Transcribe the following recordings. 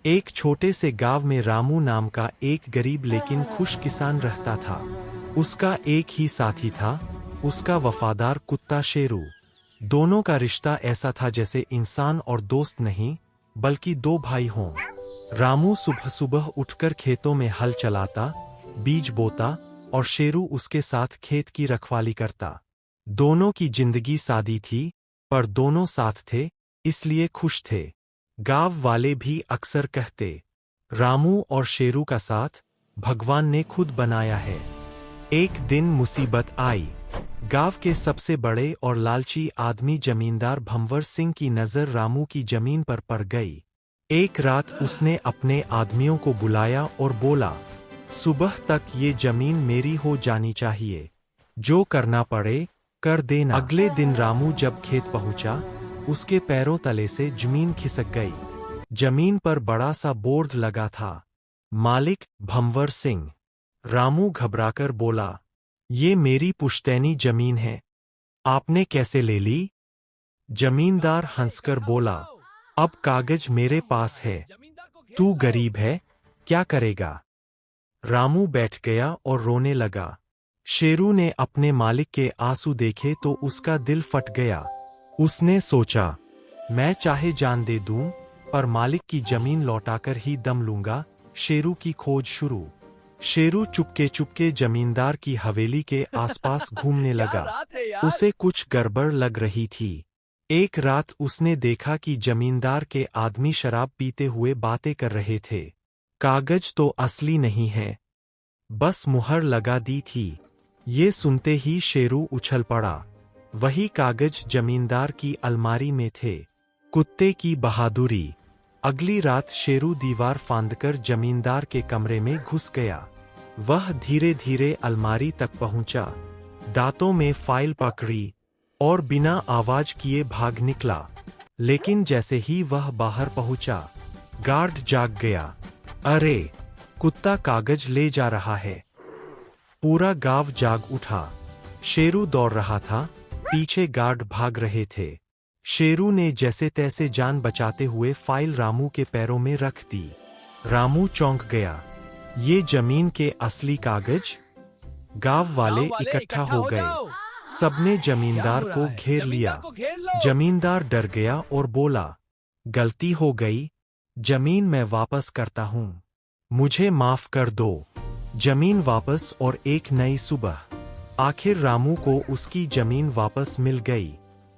एक छोटे से गांव में रामू नाम का एक गरीब लेकिन खुश किसान रहता था। उसका एक ही साथी था, उसका वफादार कुत्ता शेरू। दोनों का रिश्ता ऐसा था जैसे इंसान और दोस्त नहीं, बल्कि दो भाई हों। रामू सुबह सुबह उठकर खेतों में हल चलाता, बीज बोता और शेरू उसके साथ खेत की रखवाली करता। दोनों की जिंदगी सादी थी, पर दोनों साथ थे, इसलिए खुश थे। गांव वाले भी अक्सर कहते, रामू और शेरू का साथ भगवान ने खुद बनाया है। एक दिन मुसीबत आई। गांव के सबसे बड़े और लालची आदमी जमींदार भंवर सिंह की नजर रामू की जमीन पर पड़ गई। एक रात उसने अपने आदमियों को बुलाया और बोला, सुबह तक ये जमीन मेरी हो जानी चाहिए, जो करना पड़े कर देना। अगले दिन रामू जब खेत पहुंचा, उसके पैरों तले से जमीन खिसक गई। जमीन पर बड़ा सा बोर्ड लगा था, मालिक भंवर सिंह। रामू घबराकर बोला, ये मेरी पुश्तैनी जमीन है, आपने कैसे ले ली? जमींदार हंसकर बोला, अब कागज मेरे पास है, तू गरीब है, क्या करेगा? रामू बैठ गया और रोने लगा। शेरू ने अपने मालिक के आंसू देखे तो उसका दिल फट गया। उसने सोचा, मैं चाहे जान दे दूं, पर मालिक की जमीन लौटाकर ही दम लूंगा। शेरू की खोज शुरू। शेरू चुपके चुपके जमींदार की हवेली के आसपास घूमने लगा। उसे कुछ गड़बड़ लग रही थी। एक रात उसने देखा कि जमींदार के आदमी शराब पीते हुए बातें कर रहे थे। कागज तो असली नहीं है, बस मुहर लगा दी थी। ये सुनते ही शेरू उछल पड़ा। वही कागज जमींदार की अलमारी में थे। कुत्ते की बहादुरी। अगली रात शेरू दीवार फांदकर जमींदार के कमरे में घुस गया। वह धीरे धीरे अलमारी तक पहुंचा, दांतों में फाइल पकड़ी और बिना आवाज किए भाग निकला। लेकिन जैसे ही वह बाहर पहुंचा, गार्ड जाग गया। अरे, कुत्ता कागज ले जा रहा है। पूरा गांव जाग उठा। शेरू दौड़ रहा था, पीछे गार्ड भाग रहे थे। शेरू ने जैसे तैसे जान बचाते हुए फाइल रामू के पैरों में रख दी। रामू चौंक गया, ये जमीन के असली कागज? गांव वाले इकट्ठा हो गए। सबने जमींदार को घेर लिया। जमींदार डर गया और बोला, गलती हो गई, जमीन मैं वापस करता हूं, मुझे माफ कर दो। जमीन वापस और एक नई सुबह। आखिर रामू को उसकी जमीन वापस मिल गई।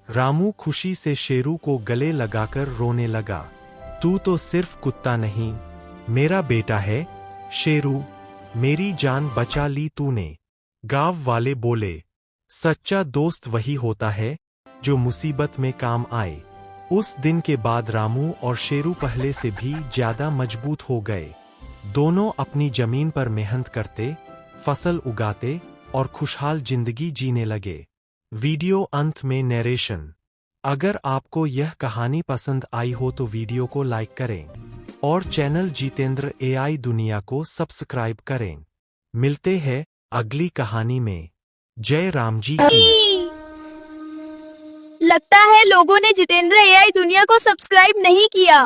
रामू खुशी से शेरू को गले लगाकर रोने लगा, तू तो सिर्फ कुत्ता नहीं, मेरा बेटा है। शेरू, मेरी जान बचा ली तूने। गांव वाले बोले, सच्चा दोस्त वही होता है जो मुसीबत में काम आए। उस दिन के बाद रामू और शेरू पहले से भी ज्यादा मजबूत हो गए। दोनों अपनी जमीन पर मेहनत करते, फसल उगाते और खुशहाल जिंदगी जीने लगे। वीडियो अंत में नरेशन। अगर आपको यह कहानी पसंद आई हो तो वीडियो को लाइक करें और चैनल जितेंद्र एआई दुनिया को सब्सक्राइब करें। मिलते हैं अगली कहानी में। जय राम जी की। लगता है लोगों ने जितेंद्र एआई दुनिया को सब्सक्राइब नहीं किया।